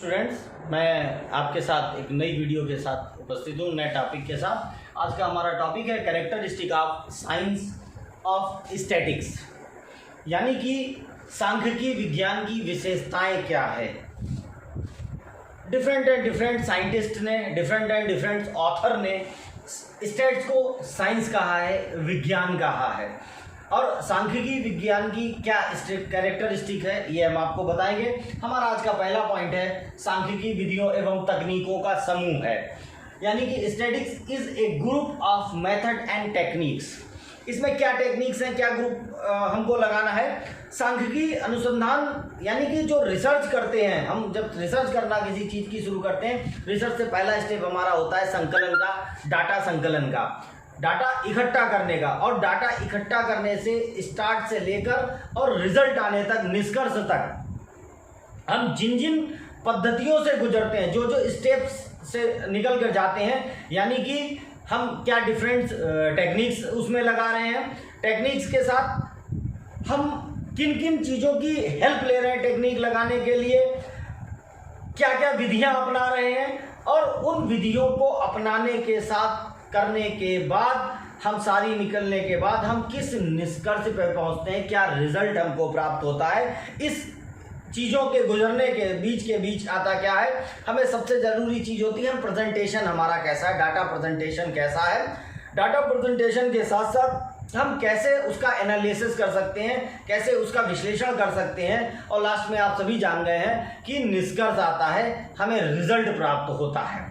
Students, मैं आपके साथ एक नई वीडियो के साथ उपस्थित हूँ, नए टॉपिक के साथ। आज का हमारा टॉपिक है characteristic of science of statics, यानी कि सांख्यिकी विज्ञान की विशेषताएं क्या है। डिफरेंट एंड डिफरेंट साइंटिस्ट ने, डिफरेंट एंड डिफरेंट ऑथर ने स्टैट्स को साइंस कहा है, विज्ञान कहा है। और सांख्यिकी विज्ञान की क्या कैरेक्टरिस्टिक है ये हम आपको बताएंगे। हमारा आज का पहला पॉइंट है सांख्यिकी विधियों एवं तकनीकों का समूह है, यानी कि statics is a group of method and techniques. इसमें क्या टेक्निक्स हैं, क्या ग्रुप हमको लगाना है। सांख्यिकी अनुसंधान, यानी कि जो रिसर्च करते हैं हम, जब रिसर्च करना किसी चीज़ की शुरू करते हैं, रिसर्च से पहला स्टेप हमारा होता है संकलन का, डाटा संकलन का, डाटा इकट्ठा करने का। और डाटा इकट्ठा करने से स्टार्ट से लेकर और रिजल्ट आने तक, निष्कर्ष तक हम जिन जिन पद्धतियों से गुजरते हैं, जो जो स्टेप्स से निकल कर जाते हैं, यानी कि हम क्या डिफरेंट टेक्निक्स उसमें लगा रहे हैं, टेक्निक्स के साथ हम किन किन चीज़ों की हेल्प ले रहे हैं टेक्निक लगाने के लिए, क्या क्या विधियां अपना रहे हैं, और उन विधियों को अपनाने के साथ करने के बाद, हम सारी निकलने के बाद हम किस निष्कर्ष पर पहुंचते हैं, क्या रिजल्ट हमको प्राप्त होता है। इस चीज़ों के गुजरने के बीच आता क्या है, हमें सबसे ज़रूरी चीज़ होती है हम प्रेजेंटेशन हमारा कैसा है, डाटा प्रेजेंटेशन कैसा है। डाटा प्रेजेंटेशन के साथ साथ हम कैसे उसका एनालिसिस कर सकते हैं, कैसे उसका विश्लेषण कर सकते हैं, और लास्ट में आप सभी जान गए हैं कि निष्कर्ष आता है, हमें रिजल्ट प्राप्त होता है।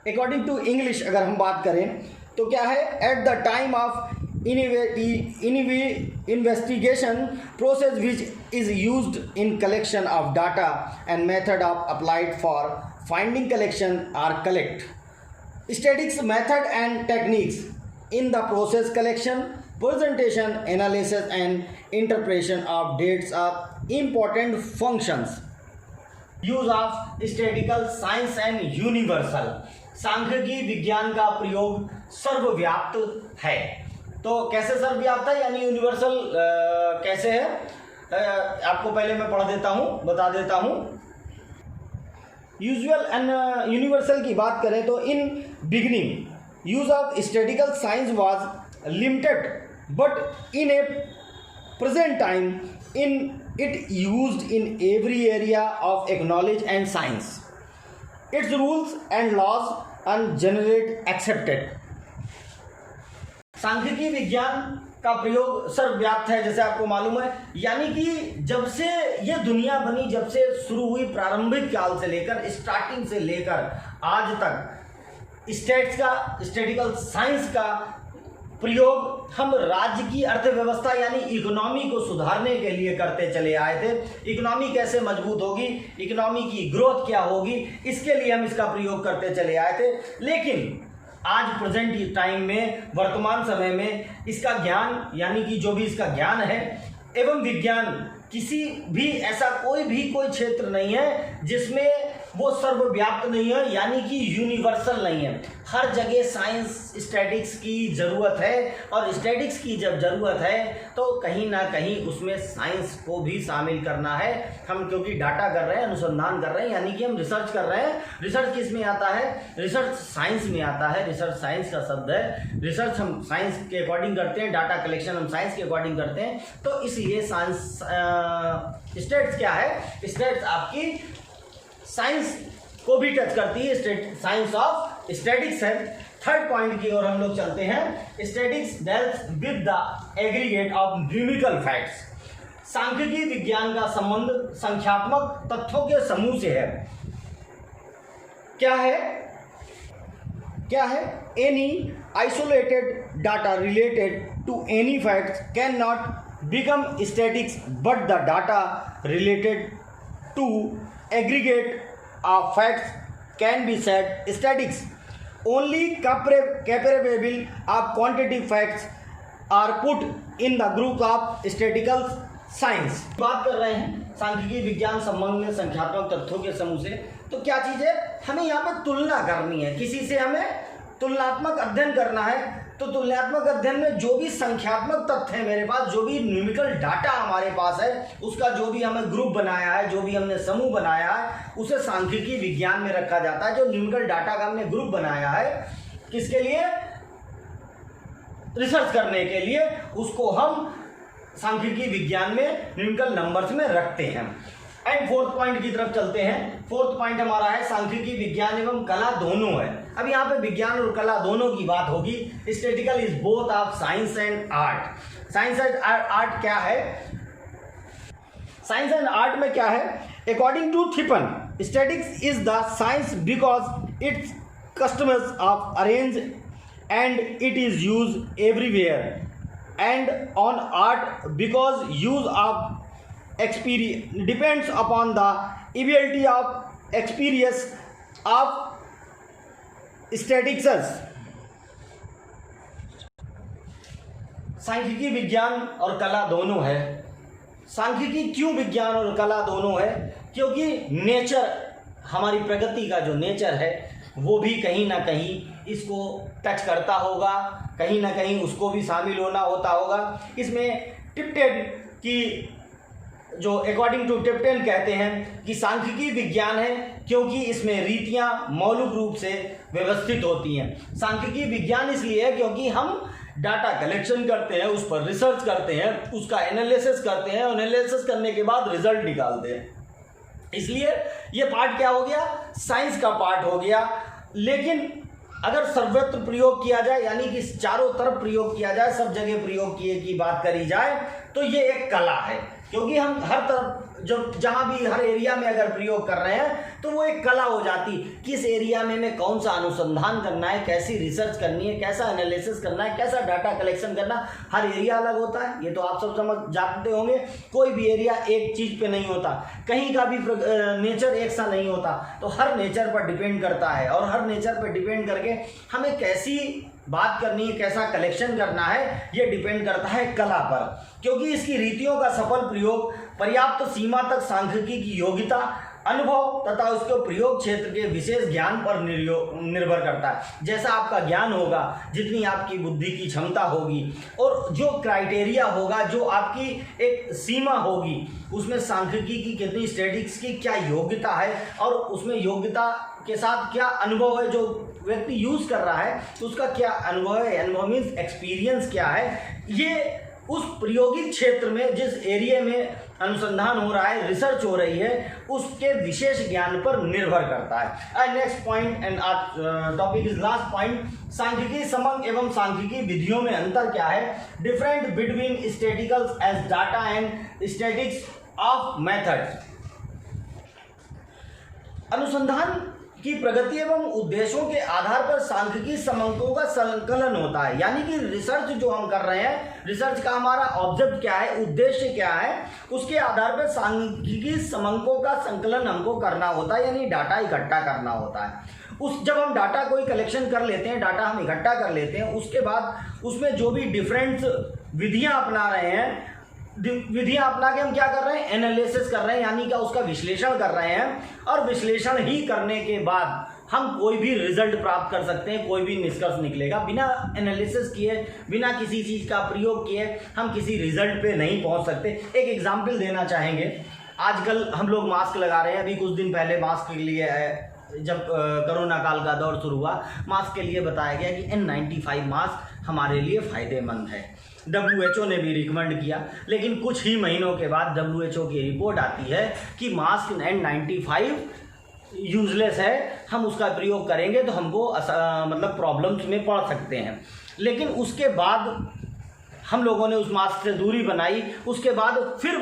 अकॉर्डिंग टू इंग्लिश अगर हम बात करें तो क्या है, at the time of investigation process which is used in collection of data and method of applied for finding collection are collect. Statistics method and techniques in the process collection, presentation, analysis and interpretation of dates of important functions. Use of statistical science and universal. सांख्यिकी विज्ञान का प्रयोग सर्वव्याप्त है। तो कैसे सर्वव्याप्त है, यानी universal कैसे है, आपको पहले मैं पढ़ देता हूँ, बता देता हूँ। यूजुअल एंड यूनिवर्सल की बात करें तो in beginning use of statistical science was limited, but in a present time in it used in every area of acknowledge and science. Its rules and laws and generate accepted. सांख्यिकी विज्ञान का प्रयोग सर्वव्याप्त है, जैसे आपको मालूम है, यानी कि जब से ये दुनिया बनी, जब से शुरू हुई प्रारंभिक काल से लेकर, स्टार्टिंग से लेकर आज तक स्टैटिस्टिकल साइंस का प्रयोग हम राज्य की अर्थव्यवस्था यानी इकोनॉमी को सुधारने के लिए करते चले आए थे। इकोनॉमी कैसे मजबूत होगी, इकोनॉमी की ग्रोथ क्या होगी, इसके लिए हम इसका प्रयोग करते चले आए थे। लेकिन आज प्रेजेंट टाइम में, वर्तमान समय में इसका ज्ञान, यानी कि जो भी इसका ज्ञान है एवं विज्ञान, किसी भी ऐसा कोई क्षेत्र नहीं है जिसमें वो सर्वव्याप्त नहीं है, यानी कि यूनिवर्सल नहीं है। हर जगह साइंस स्टैटिक्स की ज़रूरत है, और स्टैटिक्स की जब ज़रूरत है तो कहीं ना कहीं उसमें साइंस को भी शामिल करना है। हम क्योंकि डाटा कर रहे हैं, अनुसंधान कर रहे हैं, यानी कि हम रिसर्च कर रहे हैं। रिसर्च किस में आता है, रिसर्च साइंस में आता है। रिसर्च साइंस का शब्द है, रिसर्च हम साइंस के अकॉर्डिंग करते हैं, डाटा कलेक्शन हम साइंस के अकॉर्डिंग करते हैं। तो इसलिए साइंस स्टैट्स क्या है, स्टैट्स आपकी साइंस को भी टच करती है, साइंस ऑफ स्टैटिक्स है। थर्ड पॉइंट की ओर हम लोग चलते हैं। Statics deals with the aggregate of numerical facts. सांख्यिकी विज्ञान का संबंध संख्यात्मक तथ्यों के समूह से है। क्या है, any isolated data related to any facts can not become statics, but the data related to aggregate of facts can be said statics. Only comparable of quantitative facts are put in the group of statistical science. बात कर रहे हैं सांख्यिकी विज्ञान संबंध में संख्यात्मक तथ्यों के समूह से। तो क्या चीज़ है, हमें यहाँ पर तुलना करनी है, किसी से हमें तुलनात्मक अध्ययन करना है। तो तुलनात्मक अध्ययन में जो भी संख्यात्मक तथ्य है मेरे पास, जो भी न्यूमेरिकल डाटा हमारे पास है, उसका जो भी हमें ग्रुप बनाया है, जो भी हमने समूह बनाया है, उसे सांख्यिकी विज्ञान में रखा जाता है। जो न्यूमेरिकल डाटा का हमने ग्रुप बनाया है, किसके लिए? रिसर्च करने के लिए, उसको हम सांख्यिकी विज्ञान में न्यूमेरिकल नंबर्स में रखते हैं। एंड फोर्थ पॉइंट की तरफ चलते हैं। फोर्थ पॉइंट हमारा है सांख्यिकी विज्ञान एवं कला दोनों है। अब यहाँ पे विज्ञान और कला दोनों की बात होगी। Statistical is both of science and art. Science and art क्या है? साइंस एंड आर्ट में क्या है? अकॉर्डिंग टू थिपन, statistics is the science because it's customers of arrange and it is use everywhere, and on art because use of experience depends upon the ability of experience of statistics। सांख्यिकी विज्ञान और कला दोनों है। सांख्यिकी क्यों विज्ञान और कला दोनों है? क्योंकि नेचर, हमारी प्रगति का जो नेचर है वो भी कहीं ना कहीं इसको टच करता होगा, कहीं ना कहीं उसको भी शामिल होना होता होगा। इसमें टिप्टेन की जो अकॉर्डिंग टू टिप्टेन कहते हैं कि सांख्यिकी विज्ञान है क्योंकि इसमें रीतियां मौलिक रूप से व्यवस्थित होती हैं। सांख्यिकी विज्ञान इसलिए है क्योंकि हम डाटा कलेक्शन करते हैं, उस पर रिसर्च करते हैं, उसका एनालिसिस करते हैं, एनालिसिस करने के बाद रिजल्ट निकालते हैं। इसलिए ये पार्ट क्या हो गया? साइंस का पार्ट हो गया। लेकिन अगर सर्वत्र प्रयोग किया जाए, यानी कि चारों तरफ प्रयोग किया जाए, सब जगह प्रयोग किए की बात करी जाए, तो ये एक कला है। क्योंकि हम हर तरफ जहाँ भी हर एरिया में अगर प्रयोग कर रहे हैं तो वो एक कला हो जाती। किस एरिया में हमें कौन सा अनुसंधान करना है, कैसी रिसर्च करनी है, कैसा एनालिसिस करना है, कैसा डाटा कलेक्शन करना, हर एरिया अलग होता है। ये तो आप सब समझ जानते होंगे। कोई भी एरिया एक चीज़ पे नहीं होता, कहीं का भी नेचर एक सा नहीं होता, तो हर नेचर पर डिपेंड करता है। और हर नेचर पर डिपेंड करके हमें कैसी बात करनी है, कैसा कलेक्शन करना है, ये डिपेंड करता है कला पर। क्योंकि इसकी रीतियों का सफल प्रयोग पर्याप्त सीमा तक सांख्यिकी की योग्यता, अनुभव तथा उसके प्रयोग क्षेत्र के विशेष ज्ञान पर निर्भर करता है। जैसा आपका ज्ञान होगा, जितनी आपकी बुद्धि की क्षमता होगी और जो क्राइटेरिया होगा, जो आपकी एक सीमा होगी, उसमें सांख्यिकी की कितनी, स्टैटिस्टिक्स की क्या योग्यता है और उसमें योग्यता के साथ क्या अनुभव है, जो व्यक्ति यूज कर रहा है तो उसका क्या अनुभव है, अनुभव मीन्स एक्सपीरियंस क्या है, ये उस प्रायोगिक क्षेत्र में, जिस एरिया में अनुसंधान हो रहा है, रिसर्च हो रही है, उसके विशेष ज्ञान पर निर्भर करता है। Next point and topic is last point, सांख्यिकी समंग एवं सांख्यिकी विधियों में अंतर क्या है? Different between statistical as data and statistics of methods. अनुसंधान की प्रगति एवं उद्देश्यों के आधार पर सांख्यिकी समंकों का संकलन होता है। यानी कि रिसर्च जो हम कर रहे हैं, रिसर्च का हमारा ऑब्जेक्ट क्या है, उद्देश्य क्या है, उसके आधार पर सांख्यिकी समंकों का संकलन हमको करना होता है, यानी डाटा इकट्ठा करना होता है। जब हम डाटा कोई कलेक्शन कर लेते हैं, डाटा हम इकट्ठा कर लेते हैं, उसके बाद उसमें जो भी डिफरेंट विधियां अपना रहे हैं, विधियां अपना के हम क्या कर रहे हैं? एनालिसिस कर रहे हैं, यानी क्या उसका विश्लेषण कर रहे हैं। और विश्लेषण ही करने के बाद हम कोई भी रिजल्ट प्राप्त कर सकते हैं, कोई भी निष्कर्ष निकलेगा। बिना एनालिसिस किए, बिना किसी चीज़ का प्रयोग किए हम किसी रिजल्ट पे नहीं पहुंच सकते। एक एग्जाम्पल देना चाहेंगे। आजकल हम लोग मास्क लगा रहे हैं। अभी कुछ दिन पहले मास्क के लिए जब कोरोना काल का दौर शुरू हुआ, मास्क के लिए बताया गया कि N95 मास्क हमारे लिए फ़ायदेमंद है। WHO ने भी रिकमेंड किया, लेकिन कुछ ही महीनों के बाद WHO की रिपोर्ट आती है कि मास्क N95 यूजलेस है, हम उसका प्रयोग करेंगे तो हमको मतलब प्रॉब्लम्स में पड़ सकते हैं। लेकिन उसके बाद हम लोगों ने उस मास्क से दूरी बनाई। उसके बाद फिर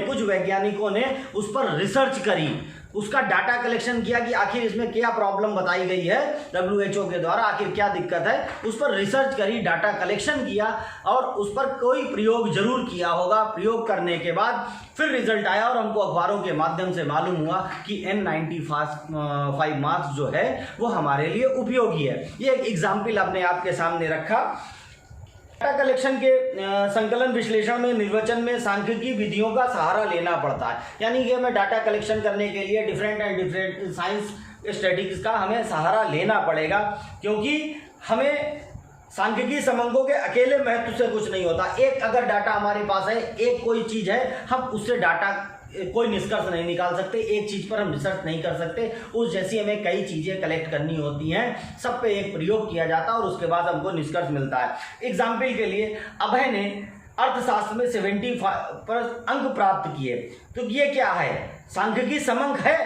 कुछ वैज्ञानिकों ने उस पर रिसर्च करी, उसका डाटा कलेक्शन किया कि आखिर इसमें क्या प्रॉब्लम बताई गई है WHO के द्वारा, आखिर क्या दिक्कत है, उस पर रिसर्च करी, डाटा कलेक्शन किया और उस पर कोई प्रयोग जरूर किया होगा। प्रयोग करने के बाद फिर रिजल्ट आया और हमको अखबारों के माध्यम से मालूम हुआ कि N95 मास्क जो है वो हमारे लिए उपयोगी है। ये एक एग्जाम्पल आपने आपके सामने रखा। डाटा कलेक्शन के संकलन विश्लेषण में, निर्वचन में सांख्यिकी विधियों का सहारा लेना पड़ता है। यानी कि हमें डाटा कलेक्शन करने के लिए डिफरेंट साइंस स्टैटिस्टिक्स का हमें सहारा लेना पड़ेगा, क्योंकि हमें सांख्यिकी समंकों के अकेले महत्व से कुछ नहीं होता। एक अगर डाटा हमारे पास है, एक कोई चीज है, हम उससे डाटा कोई निष्कर्ष नहीं निकाल सकते, एक चीज पर हम रिसर्च नहीं कर सकते। उस जैसी हमें कई चीजें कलेक्ट करनी होती हैं, सब पे एक प्रयोग किया जाता है और उसके बाद हमको निष्कर्ष मिलता है। एग्जाम्पल के लिए अभय ने अर्थशास्त्र में 75 पर अंक प्राप्त किए, तो ये क्या है, सांख्यिकी समंक है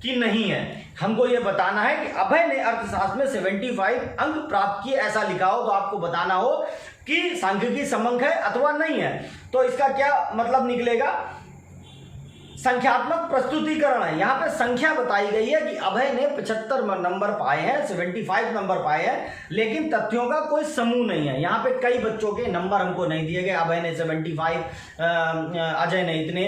कि नहीं है? हमको ये बताना है कि अभय ने अर्थशास्त्र में 75 अंक प्राप्त किए, ऐसा लिखा हो तो आपको बताना हो कि सांख्यिकी समंक है अथवा नहीं है। तो इसका क्या मतलब निकलेगा, संख्यात्मक प्रस्तुतिकरण है। यहाँ पे संख्या बताई गई है कि अभय ने 75 नंबर पाए हैं, 75 नंबर पाए हैं, लेकिन तथ्यों का कोई समूह नहीं है। यहाँ पे कई बच्चों के नंबर हमको नहीं दिए गए, अभय ने 75, अजय ने इतने,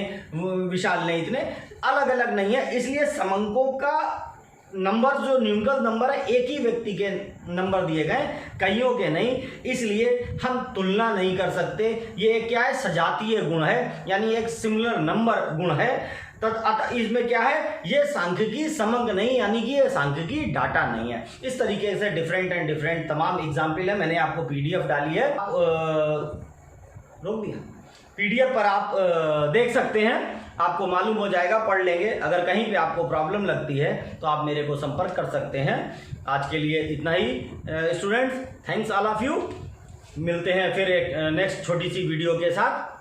विशाल ने इतने, अलग अलग नहीं है। इसलिए समंकों का नंबर जो न्यूमेरिकल नंबर है, एक ही व्यक्ति के नंबर दिए गए, कईयों के नहीं, इसलिए हम तुलना नहीं कर सकते। ये क्या है, सजातीय गुण है, यानी एक सिमिलर नंबर गुण है। इसमें क्या है, ये सांख्यिकी समंक नहीं, यानी कि ये सांख्यिकी डाटा नहीं है। इस तरीके से डिफरेंट एंड डिफरेंट तमाम एग्जाम्पल है। मैंने आपको PDF डाली है, रोक दिया, PDF पर आप देख सकते हैं, आपको मालूम हो जाएगा, पढ़ लेंगे। अगर कहीं पे आपको प्रॉब्लम लगती है तो आप मेरे को संपर्क कर सकते हैं। आज के लिए इतना ही students, thanks all of you. मिलते हैं फिर एक नेक्स्ट छोटी सी वीडियो के साथ।